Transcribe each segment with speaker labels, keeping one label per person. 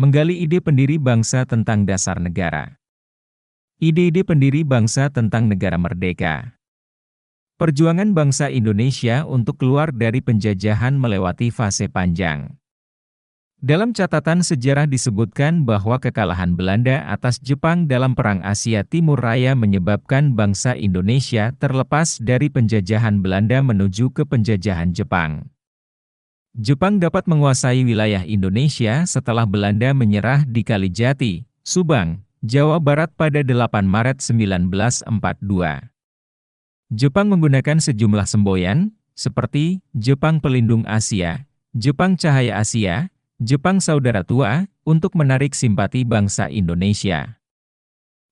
Speaker 1: Menggali ide pendiri bangsa tentang dasar negara. Ide-ide pendiri bangsa tentang negara merdeka. Perjuangan bangsa Indonesia untuk keluar dari penjajahan melewati fase panjang. Dalam catatan sejarah disebutkan bahwa kekalahan Belanda atas Jepang dalam Perang Asia Timur Raya menyebabkan bangsa Indonesia terlepas dari penjajahan Belanda menuju ke penjajahan Jepang. Jepang dapat menguasai wilayah Indonesia setelah Belanda menyerah di Kalijati, Subang, Jawa Barat pada 8 Maret 1942. Jepang menggunakan sejumlah semboyan, seperti Jepang Pelindung Asia, Jepang Cahaya Asia, Jepang Saudara Tua, untuk menarik simpati bangsa Indonesia.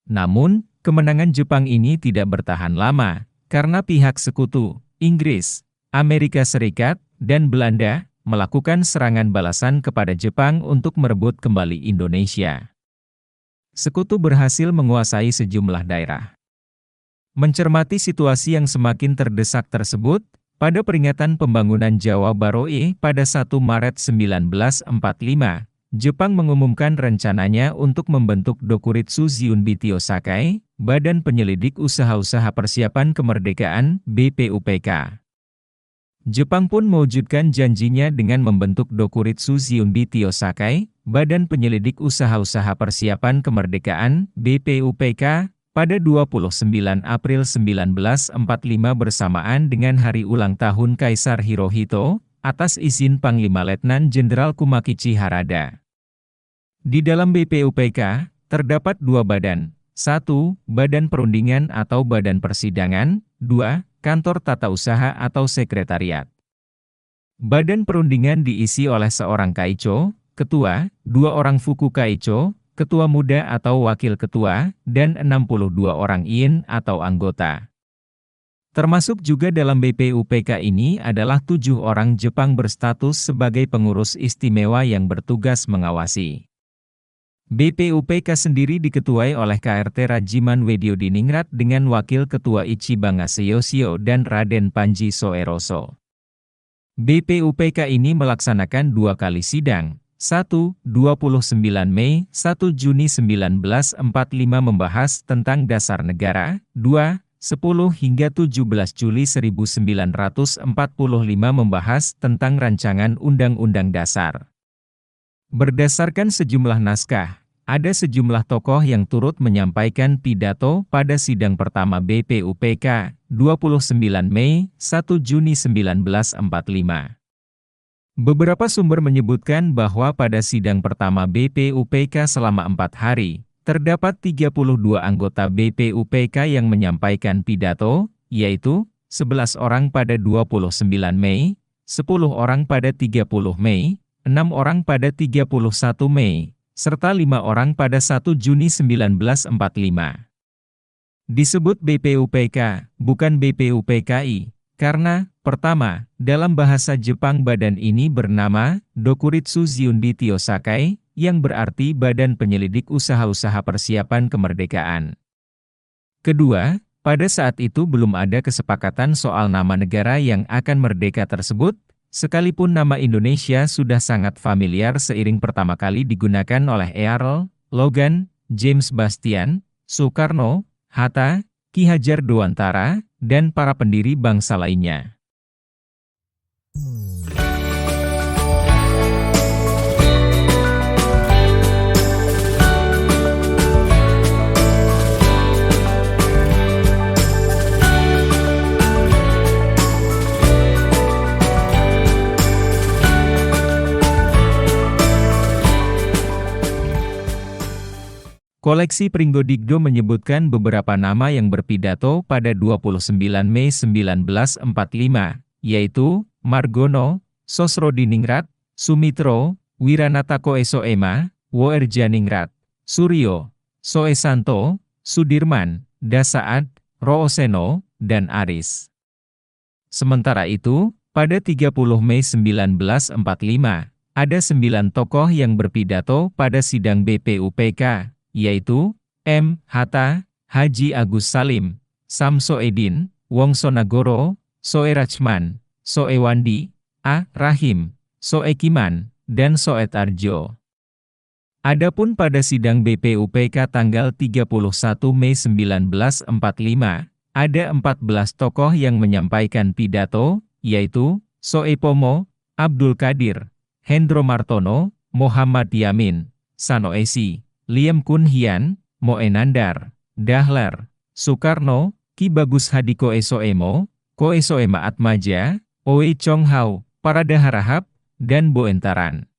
Speaker 1: Namun, kemenangan Jepang ini tidak bertahan lama, karena pihak sekutu, Inggris, Amerika Serikat, dan Belanda, melakukan serangan balasan kepada Jepang untuk merebut kembali Indonesia. Sekutu berhasil menguasai sejumlah daerah. Mencermati situasi yang semakin terdesak tersebut, pada peringatan pembangunan Jawa Baroe pada 1 Maret 1945, Jepang mengumumkan rencananya untuk membentuk Dokuritsu Zunbityo Sakai, Badan Penyelidik Usaha-Usaha Persiapan Kemerdekaan, BPUPK. Jepang pun mewujudkan janjinya dengan membentuk Dokuritsu Zunbityo Sakai, Badan Penyelidik Usaha-Usaha Persiapan Kemerdekaan, BPUPK, pada 29 April 1945 bersamaan dengan hari ulang tahun Kaisar Hirohito, atas izin Panglima Letnan Jenderal Kumakichi Harada. Di dalam BPUPK, terdapat 2 badan. 1. Badan Perundingan atau Badan Persidangan. 2. Kantor Tata Usaha atau Sekretariat. Badan Perundingan diisi oleh seorang Kaicho, Ketua, 2 orang Fuku Kaicho, Ketua Muda atau Wakil Ketua, dan 62 orang In atau anggota. Termasuk juga dalam BPUPK ini adalah 7 orang Jepang berstatus sebagai pengurus istimewa yang bertugas mengawasi. BPUPK sendiri diketuai oleh KRT Rajiman Wedyodiningrat dengan Wakil Ketua Ichibanga Seyosio dan Raden Panji Soeroso. BPUPK ini melaksanakan 2 kali sidang, 1. 29 Mei, 1 Juni 1945 membahas tentang dasar negara, 2. 10 hingga 17 Juli 1945 membahas tentang rancangan Undang-Undang Dasar. Berdasarkan sejumlah naskah, ada sejumlah tokoh yang turut menyampaikan pidato pada sidang pertama BPUPK, 29 Mei, 1 Juni 1945. Beberapa sumber menyebutkan bahwa pada sidang pertama BPUPK selama 4 hari, terdapat 32 anggota BPUPK yang menyampaikan pidato, yaitu 11 orang pada 29 Mei, 10 orang pada 30 Mei, 6 orang pada 31 Mei, serta 5 orang pada 1 Juni 1945. Disebut BPUPK, bukan BPUPKI, karena, pertama, dalam bahasa Jepang badan ini bernama Dokuritsu Zunbityo Sakai, yang berarti Badan Penyelidik Usaha-Usaha Persiapan Kemerdekaan. Kedua, pada saat itu belum ada kesepakatan soal nama negara yang akan merdeka tersebut, sekalipun nama Indonesia sudah sangat familiar seiring pertama kali digunakan oleh Earl, Logan, James Bastian, Soekarno, Hatta, Ki Hajar Dewantara, dan para pendiri bangsa lainnya. Koleksi Pringgodigdo menyebutkan beberapa nama yang berpidato pada 29 Mei 1945, yaitu Margono, Sosrodiningrat, Sumitro, Wiranata Koesoema, Woerjaningrat, Suryo, Soesanto, Sudirman, Dasaad, Rooseno, dan Aris. Sementara itu, pada 30 Mei 1945, ada 9 tokoh yang berpidato pada sidang BPUPK, yaitu M. Hatta, Haji Agus Salim, Samsoedin, Wongsonagoro, Soerachman, Soewandi, A. Rahim, Soekiman, dan Soetarjo. Adapun pada sidang BPUPK tanggal 31 Mei 1945, ada 14 tokoh yang menyampaikan pidato, yaitu Soepomo, Abdul Qadir, Hendro Martono, Muhammad Yamin, Sanoesi, Liem Kun Hian, Moenandar, Dahlan, Soekarno, Ki Bagus Hadi Koesoemo, Koesoema Atmaja, Oe Chong Hau, Parada Harahap, dan Boentaran.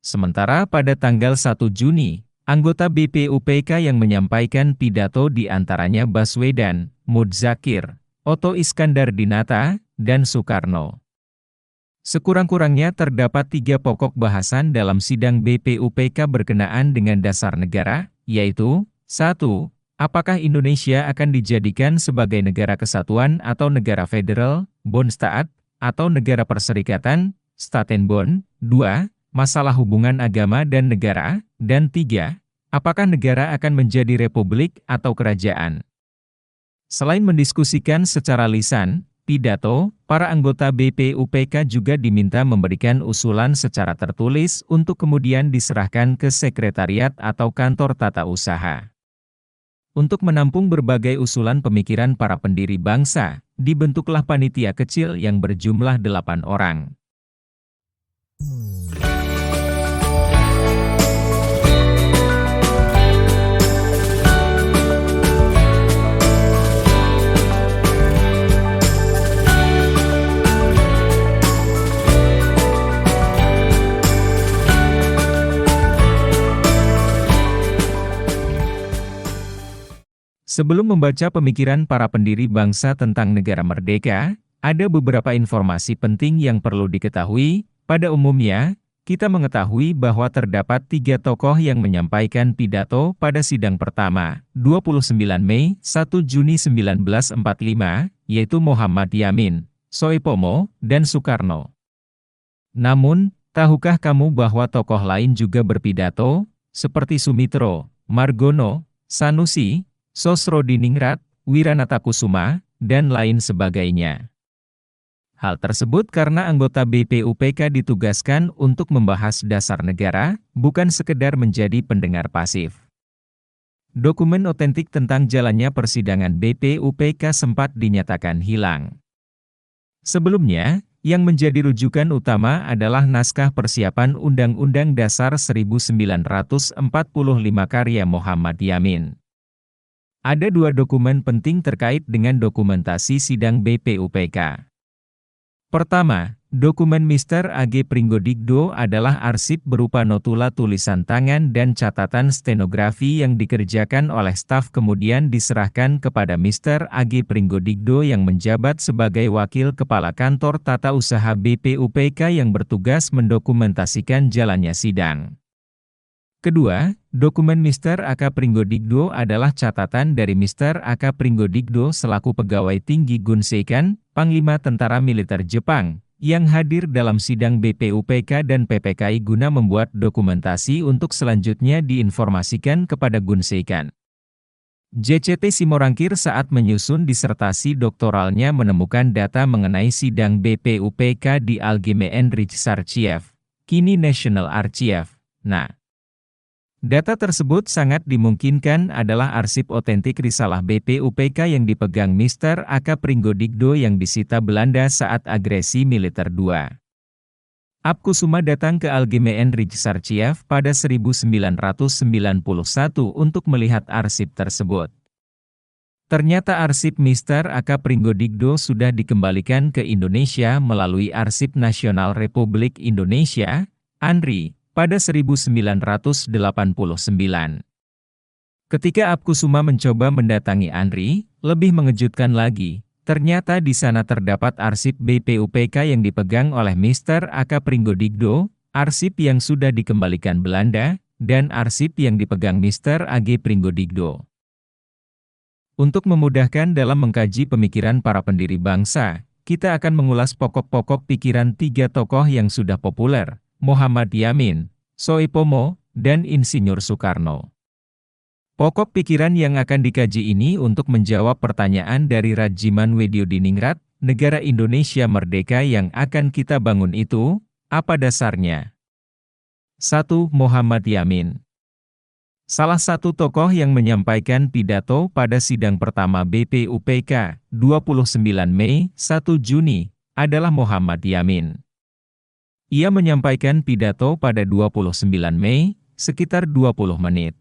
Speaker 1: Sementara pada tanggal 1 Juni, anggota BPUPK yang menyampaikan pidato di antaranya Baswedan, Mudzakir, Otto Iskandar Dinata, dan Soekarno. Sekurang-kurangnya terdapat 3 pokok bahasan dalam sidang BPUPK berkenaan dengan dasar negara, yaitu 1. Apakah Indonesia akan dijadikan sebagai negara kesatuan atau negara federal, Bonstaat, atau negara perserikatan, Staatenbond? 2. Masalah hubungan agama dan negara, dan 3. Apakah negara akan menjadi republik atau kerajaan? Selain mendiskusikan secara lisan, pidato, para anggota BPUPK juga diminta memberikan usulan secara tertulis untuk kemudian diserahkan ke sekretariat atau kantor tata usaha. Untuk menampung berbagai usulan pemikiran para pendiri bangsa, dibentuklah panitia kecil yang berjumlah 8 orang. Sebelum membaca pemikiran para pendiri bangsa tentang negara merdeka, ada beberapa informasi penting yang perlu diketahui. Pada umumnya, kita mengetahui bahwa terdapat 3 tokoh yang menyampaikan pidato pada sidang pertama, 29 Mei, 1 Juni 1945, yaitu Muhammad Yamin, Soepomo, dan Soekarno. Namun, tahukah kamu bahwa tokoh lain juga berpidato, seperti Sumitro, Margono, Sanusi, Sosrodiningrat, Wiranata Kusuma, dan lain sebagainya. Hal tersebut karena anggota BPUPK ditugaskan untuk membahas dasar negara, bukan sekedar menjadi pendengar pasif. Dokumen otentik tentang jalannya persidangan BPUPK sempat dinyatakan hilang. Sebelumnya, yang menjadi rujukan utama adalah naskah persiapan Undang-Undang Dasar 1945 karya Muhammad Yamin. Ada 2 dokumen penting terkait dengan dokumentasi sidang BPUPK. Pertama, dokumen Mr. A.G. Pringgodigdo adalah arsip berupa notula tulisan tangan dan catatan stenografi yang dikerjakan oleh staf kemudian diserahkan kepada Mr. A.G. Pringgodigdo yang menjabat sebagai Wakil Kepala Kantor Tata Usaha BPUPK yang bertugas mendokumentasikan jalannya sidang. Kedua, dokumen Mr. A.K. Pringgodigdo adalah catatan dari Mr. A.K. Pringgodigdo selaku pegawai tinggi Gunseikan, Panglima Tentara Militer Jepang, yang hadir dalam sidang BPUPK dan PPKI guna membuat dokumentasi untuk selanjutnya diinformasikan kepada Gunseikan. JCT Simorangkir saat menyusun disertasi doktoralnya menemukan data mengenai sidang BPUPK di Allgemeine Rijksarchief, kini National Archive. Nah, data tersebut sangat dimungkinkan adalah arsip otentik risalah BPUPK yang dipegang Mr. A.K. Pringgodigdo yang disita Belanda saat agresi militer II. Abkusuma datang ke Allgemeine Rijksarchief pada 1991 untuk melihat arsip tersebut. Ternyata arsip Mr. A.K. Pringgodigdo sudah dikembalikan ke Indonesia melalui Arsip Nasional Republik Indonesia, ANRI, pada 1989. Ketika Abkusuma mencoba mendatangi ANRI, lebih mengejutkan lagi, ternyata di sana terdapat arsip BPUPK yang dipegang oleh Mr. A.K. Pringgodigdo, arsip yang sudah dikembalikan Belanda, dan arsip yang dipegang Mr. A.G. Pringgodigdo. Untuk memudahkan dalam mengkaji pemikiran para pendiri bangsa, kita akan mengulas pokok-pokok pikiran 3 tokoh yang sudah populer, Muhammad Yamin, Soepomo, dan Insinyur Soekarno. Pokok pikiran yang akan dikaji ini untuk menjawab pertanyaan dari Rajiman Wedyodiningrat, negara Indonesia merdeka yang akan kita bangun itu, apa dasarnya? 1. Muhammad Yamin. Salah satu tokoh yang menyampaikan pidato pada sidang pertama BPUPK, 29 Mei, 1 Juni, adalah Muhammad Yamin. Ia menyampaikan pidato pada 29 Mei, sekitar 20 menit.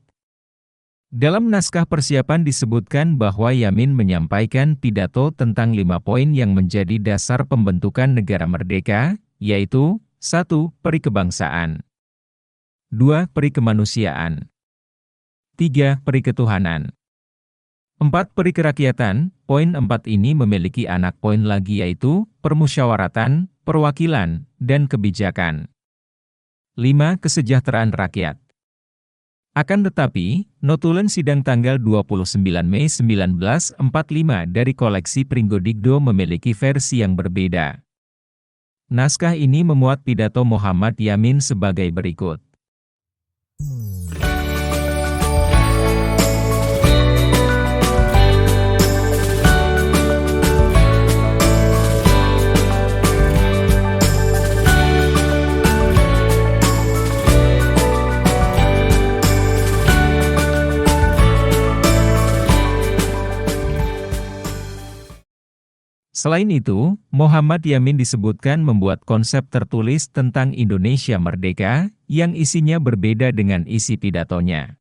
Speaker 1: Dalam naskah persiapan disebutkan bahwa Yamin menyampaikan pidato tentang 5 poin yang menjadi dasar pembentukan negara merdeka, yaitu 1. Peri kebangsaan, 2. Peri kemanusiaan, 3. Peri ketuhanan, 4. Peri kerakyatan. Poin 4 ini memiliki anak poin lagi yaitu permusyawaratan, perwakilan, dan kebijakan. 5. Kesejahteraan rakyat. Akan tetapi, notulen sidang tanggal 29 Mei 1945 dari koleksi Pringgodigdo memiliki versi yang berbeda. Naskah ini memuat pidato Muhammad Yamin sebagai berikut. Selain itu, Muhammad Yamin disebutkan membuat konsep tertulis tentang Indonesia Merdeka, yang isinya berbeda dengan isi pidatonya.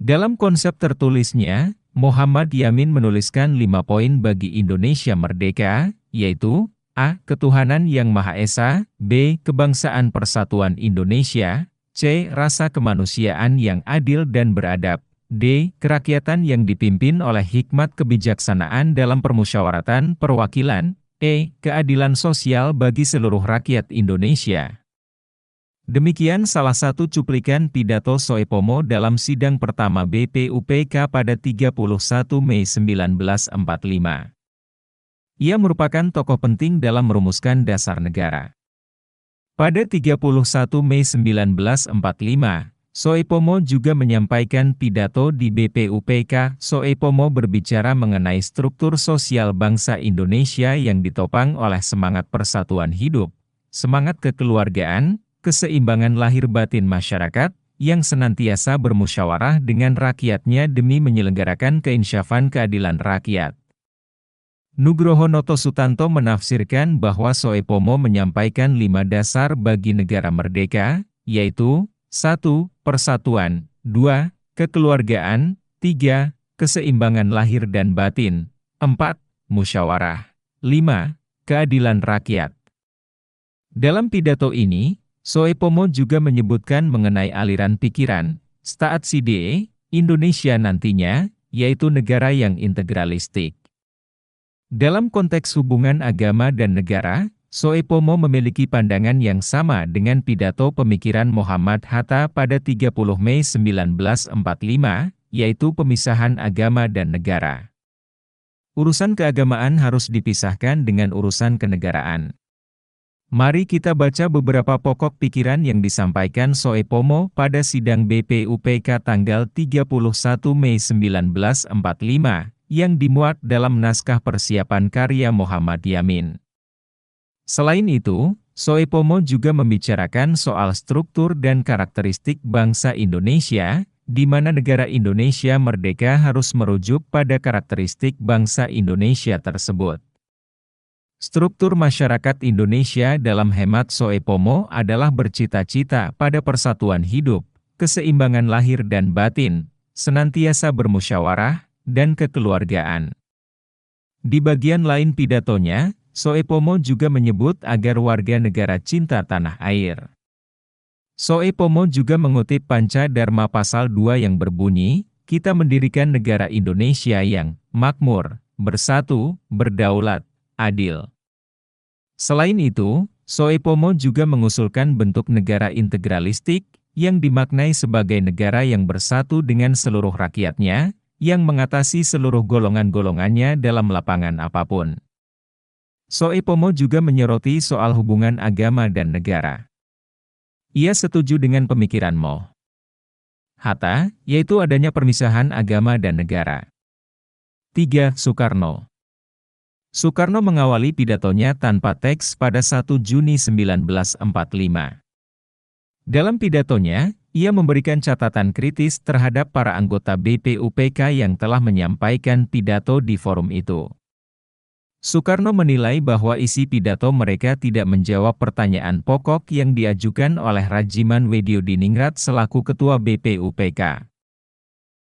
Speaker 1: Dalam konsep tertulisnya, Muhammad Yamin menuliskan 5 poin bagi Indonesia Merdeka, yaitu A. Ketuhanan yang Maha Esa, B. Kebangsaan Persatuan Indonesia, C. Rasa kemanusiaan yang adil dan beradab, D. Kerakyatan yang dipimpin oleh hikmat kebijaksanaan dalam permusyawaratan perwakilan, E. Keadilan sosial bagi seluruh rakyat Indonesia. Demikian salah satu cuplikan pidato Soepomo dalam sidang pertama BPUPK pada 31 Mei 1945. Ia merupakan tokoh penting dalam merumuskan dasar negara. Pada 31 Mei 1945, Soepomo juga menyampaikan pidato di BPUPK. Soepomo berbicara mengenai struktur sosial bangsa Indonesia yang ditopang oleh semangat persatuan hidup, semangat kekeluargaan, keseimbangan lahir batin masyarakat, yang senantiasa bermusyawarah dengan rakyatnya demi menyelenggarakan keinsyafan keadilan rakyat. Nugroho Noto Sutanto menafsirkan bahwa Soepomo menyampaikan 5 dasar bagi negara merdeka, yaitu 1. Persatuan, 2. Kekeluargaan, 3. Keseimbangan lahir dan batin, 4. Musyawarah, 5. Keadilan rakyat. Dalam pidato ini, Soepomo juga menyebutkan mengenai aliran pikiran, Staat Sidee, Indonesia nantinya, yaitu negara yang integralistik. Dalam konteks hubungan agama dan negara, Soepomo memiliki pandangan yang sama dengan pidato pemikiran Muhammad Hatta pada 30 Mei 1945, yaitu pemisahan agama dan negara. Urusan keagamaan harus dipisahkan dengan urusan kenegaraan. Mari kita baca beberapa pokok pikiran yang disampaikan Soepomo pada sidang BPUPK tanggal 31 Mei 1945, yang dimuat dalam naskah persiapan karya Muhammad Yamin. Selain itu, Soepomo juga membicarakan soal struktur dan karakteristik bangsa Indonesia, di mana negara Indonesia merdeka harus merujuk pada karakteristik bangsa Indonesia tersebut. Struktur masyarakat Indonesia dalam hemat Soepomo adalah bercita-cita pada persatuan hidup, keseimbangan lahir dan batin, senantiasa bermusyawarah, dan kekeluargaan. Di bagian lain pidatonya, Soepomo juga menyebut agar warga negara cinta tanah air. Soepomo juga mengutip Panca Dharma Pasal 2 yang berbunyi, kita mendirikan negara Indonesia yang makmur, bersatu, berdaulat, adil. Selain itu, Soepomo juga mengusulkan bentuk negara integralistik, yang dimaknai sebagai negara yang bersatu dengan seluruh rakyatnya, yang mengatasi seluruh golongan-golongannya dalam lapangan apapun. Soepomo juga menyoroti soal hubungan agama dan negara. Ia setuju dengan pemikiran Mo. Hatta, yaitu adanya permisahan agama dan negara. 3. Soekarno. Soekarno mengawali pidatonya tanpa teks pada 1 Juni 1945. Dalam pidatonya, ia memberikan catatan kritis terhadap para anggota BPUPK yang telah menyampaikan pidato di forum itu. Soekarno menilai bahwa isi pidato mereka tidak menjawab pertanyaan pokok yang diajukan oleh Rajiman Wediodiningrat selaku Ketua BPUPK.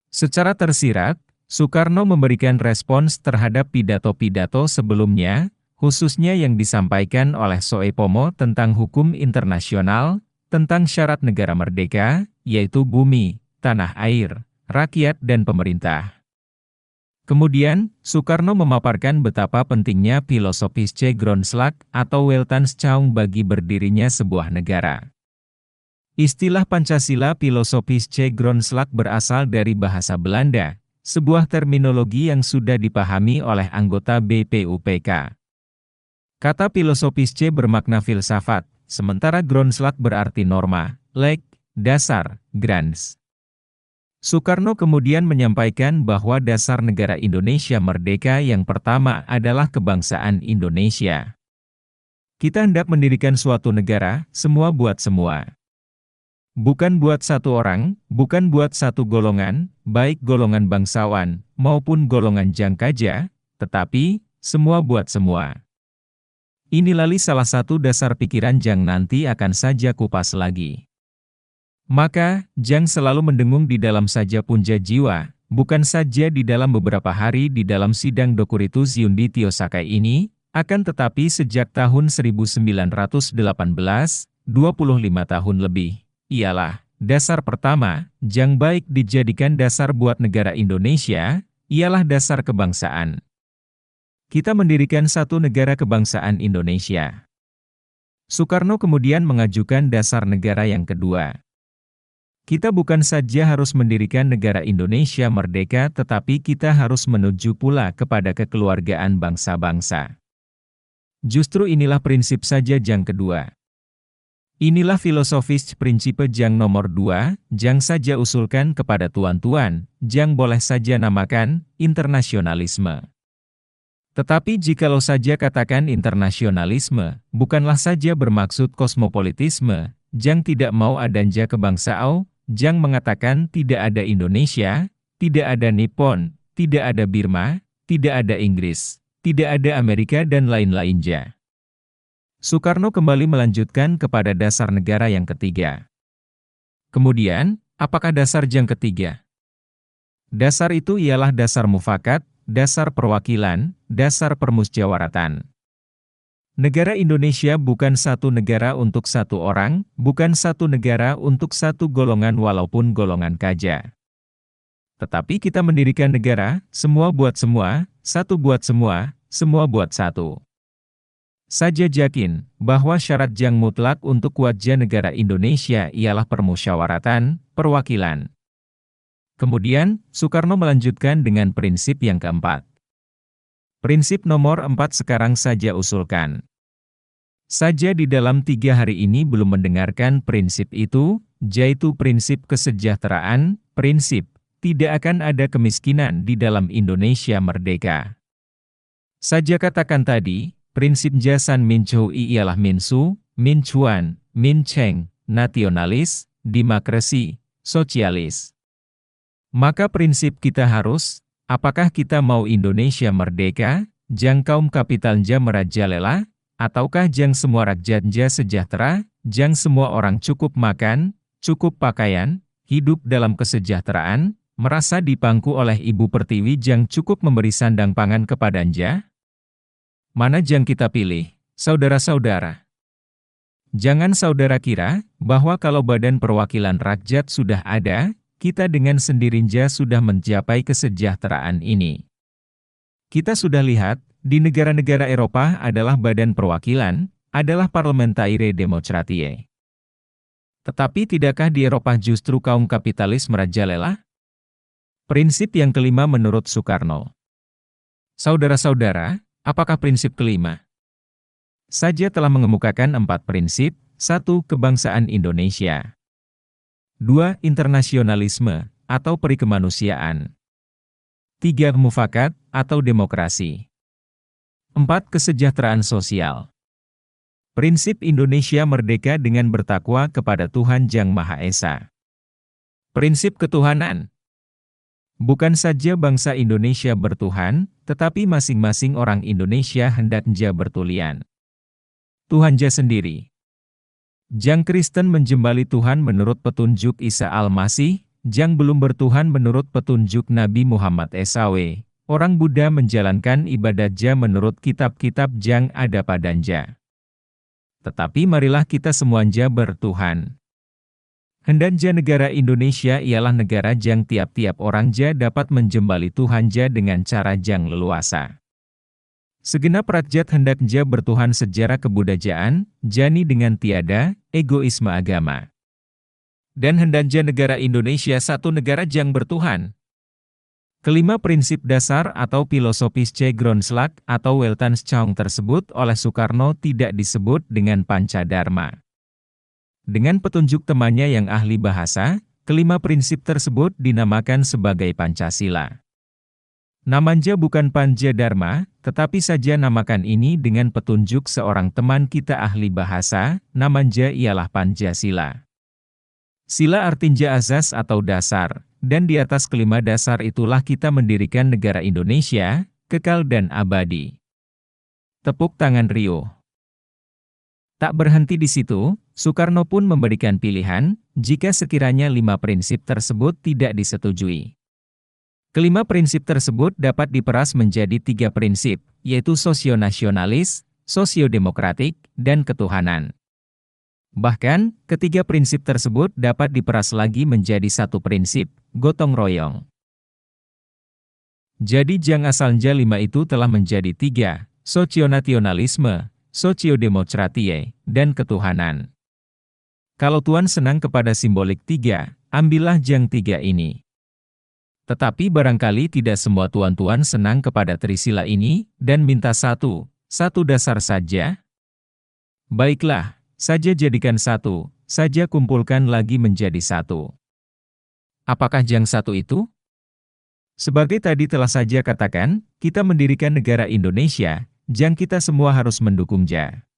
Speaker 1: Secara tersirat, Soekarno memberikan respons terhadap pidato-pidato sebelumnya, khususnya yang disampaikan oleh Soepomo tentang hukum internasional, tentang syarat negara merdeka, yaitu bumi, tanah air, rakyat dan pemerintah. Kemudian, Soekarno memaparkan betapa pentingnya filosofische Grundslag atau Weltanschauung bagi berdirinya sebuah negara. Istilah Pancasila filosofische Grundslag berasal dari bahasa Belanda, sebuah terminologi yang sudah dipahami oleh anggota BPUPK. Kata filosofische bermakna filsafat, sementara Grundslag berarti norma, leg, dasar, grans. Soekarno kemudian menyampaikan bahwa dasar negara Indonesia merdeka yang pertama adalah kebangsaan Indonesia. Kita hendak mendirikan suatu negara, semua buat semua. Bukan buat satu orang, bukan buat satu golongan, baik golongan bangsawan, maupun golongan jangkaja, tetapi, semua buat semua. Inilah salah satu dasar pikiran Jang nanti akan saja kupas lagi. Maka, Jang selalu mendengung di dalam saja punja jiwa, bukan saja di dalam beberapa hari di dalam sidang Dokuritus Yundi Tiosakai ini, akan tetapi sejak tahun 1918, 25 tahun lebih, ialah, dasar pertama, Jang baik dijadikan dasar buat negara Indonesia, ialah dasar kebangsaan. Kita mendirikan satu negara kebangsaan Indonesia. Soekarno kemudian mengajukan dasar negara yang kedua. Kita bukan saja harus mendirikan negara Indonesia merdeka tetapi kita harus menuju pula kepada kekeluargaan bangsa-bangsa. Justru inilah prinsip saja Jang kedua. Inilah filosofis prinsipe Jang nomor 2, Jang saja usulkan kepada tuan-tuan, Jang boleh saja namakan, internasionalisme. Tetapi jikalau saja katakan internasionalisme, bukanlah saja bermaksud kosmopolitisme, Jang tidak mau adanya kebangsaan, Jang mengatakan tidak ada Indonesia, tidak ada Nippon, tidak ada Birma, tidak ada Inggris, tidak ada Amerika dan lain-lainnya. Soekarno kembali melanjutkan kepada dasar negara yang ketiga. Kemudian, apakah dasar Jang ketiga? Dasar itu ialah dasar mufakat, dasar perwakilan, dasar permusyawaratan. Negara Indonesia bukan satu negara untuk satu orang, bukan satu negara untuk satu golongan walaupun golongan kaya. Tetapi kita mendirikan negara, semua buat semua, satu buat semua, semua buat satu. Saja yakin bahwa syarat Jang mutlak untuk wajah negara Indonesia ialah permusyawaratan, perwakilan. Kemudian, Soekarno melanjutkan dengan prinsip yang keempat. Prinsip nomor 4 sekarang saja usulkan. Saja di dalam 3 hari ini belum mendengarkan prinsip itu, yaitu prinsip kesejahteraan, prinsip, tidak akan ada kemiskinan di dalam Indonesia merdeka. Saja katakan tadi, prinsip Jasan Minchoui ialah Minsu, Minchuan, Mincheng, nasionalis, demokrasi, sosialis. Maka prinsip kita harus, apakah kita mau Indonesia merdeka, Jang kaum kapitalnya merajalela, ataukah Jang semua rakyatnya sejahtera, Jang semua orang cukup makan, cukup pakaian, hidup dalam kesejahteraan, merasa dipangku oleh Ibu Pertiwi Jang cukup memberi sandang pangan kepadanya? Mana Jang kita pilih, saudara-saudara? Jangan saudara kira, bahwa kalau badan perwakilan rakyat sudah ada, kita dengan sendirinya sudah mencapai kesejahteraan ini. Kita sudah lihat, di negara-negara Eropa adalah badan perwakilan, adalah Parlementaire Demokratie. Tetapi tidakkah di Eropa justru kaum kapitalis merajalela? Prinsip yang kelima menurut Soekarno. Saudara-saudara, apakah prinsip kelima? Saja telah mengemukakan 4 prinsip, 1. Kebangsaan Indonesia. 2. Internasionalisme, atau perikemanusiaan. 3. Mufakat, atau demokrasi. 4. Kesejahteraan sosial. Prinsip Indonesia merdeka dengan bertakwa kepada Tuhan Yang Maha Esa. Prinsip ketuhanan. Bukan saja bangsa Indonesia bertuhan, tetapi masing-masing orang Indonesia hendaknya bertulian. Tuhannya sendiri. Jang Kristen menjembali Tuhan menurut petunjuk Isa Al-Masih, jang belum bertuhan menurut petunjuk Nabi Muhammad SAW. Orang Buddha menjalankan ibadahnya menurut kitab-kitab jang ada padanya. Tetapi marilah kita semuanya bertuhan. Hendaknya negara Indonesia ialah negara jang tiap-tiap orang ja dapat menjembali Tuhan ja dengan cara jang leluasa. Segenap rakyat hendaknya bertuhan sejarah kebudayaan, jani dengan tiada egoisme agama. Dan hendaknya negara Indonesia satu negara jang bertuhan. Kelima prinsip dasar atau filosofis C. Grundslag atau Weltanschauung tersebut oleh Soekarno tidak disebut dengan Pancadharma. Dengan petunjuk temannya yang ahli bahasa, kelima prinsip tersebut dinamakan sebagai Pancasila. Namanya bukan Pancadharma, tetapi saja namakan ini dengan petunjuk seorang teman kita ahli bahasa, namanya ialah Pancasila. Sila artinya azas atau dasar. Dan di atas kelima dasar itulah kita mendirikan negara Indonesia, kekal dan abadi. Tepuk tangan Rio. Tak berhenti di situ, Soekarno pun memberikan pilihan, jika sekiranya lima prinsip tersebut tidak disetujui. Kelima prinsip tersebut dapat diperas menjadi tiga prinsip, yaitu sosionasionalis, sosiodemokratik, dan ketuhanan. Bahkan, ketiga prinsip tersebut dapat diperas lagi menjadi satu prinsip, gotong royong. Jadi jang asalnya lima itu telah menjadi tiga, socionationalisme, sosiodemokratie, dan ketuhanan. Kalau Tuhan senang kepada simbolik tiga, ambillah jang tiga ini. Tetapi barangkali tidak semua tuan-tuan senang kepada trisila ini, dan minta satu dasar saja. Baiklah. Saja jadikan satu, saja kumpulkan lagi menjadi satu. Apakah jang satu itu? Sebagai tadi telah saja katakan, kita mendirikan negara Indonesia, jang kita semua harus mendukungnya.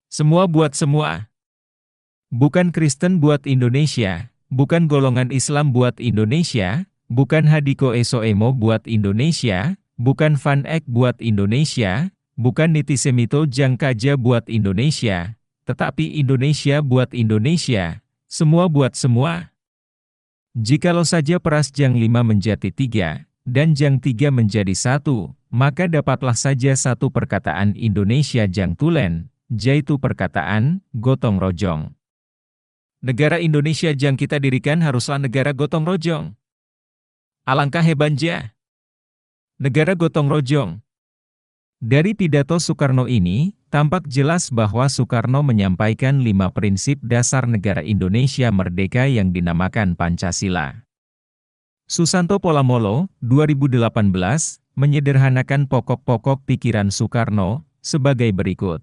Speaker 1: Semua buat semua. Bukan Kristen buat Indonesia, bukan golongan Islam buat Indonesia, bukan Hadiko Esoemo buat Indonesia, bukan Van Eck buat Indonesia, bukan Nitisemito jang kaja buat Indonesia. Tetapi Indonesia buat Indonesia, semua buat semua. Jikalau saja peras jang 5 menjadi 3, dan jang 3 menjadi 1, maka dapatlah saja satu perkataan Indonesia jang tulen, yaitu perkataan gotong royong. Negara Indonesia jang kita dirikan haruslah negara gotong royong. Alangkah hebatnya. Negara gotong royong. Dari pidato Soekarno ini, tampak jelas bahwa Soekarno menyampaikan 5 prinsip dasar negara Indonesia merdeka yang dinamakan Pancasila. Susanto Polamolo, 2018, menyederhanakan pokok-pokok pikiran Soekarno sebagai berikut.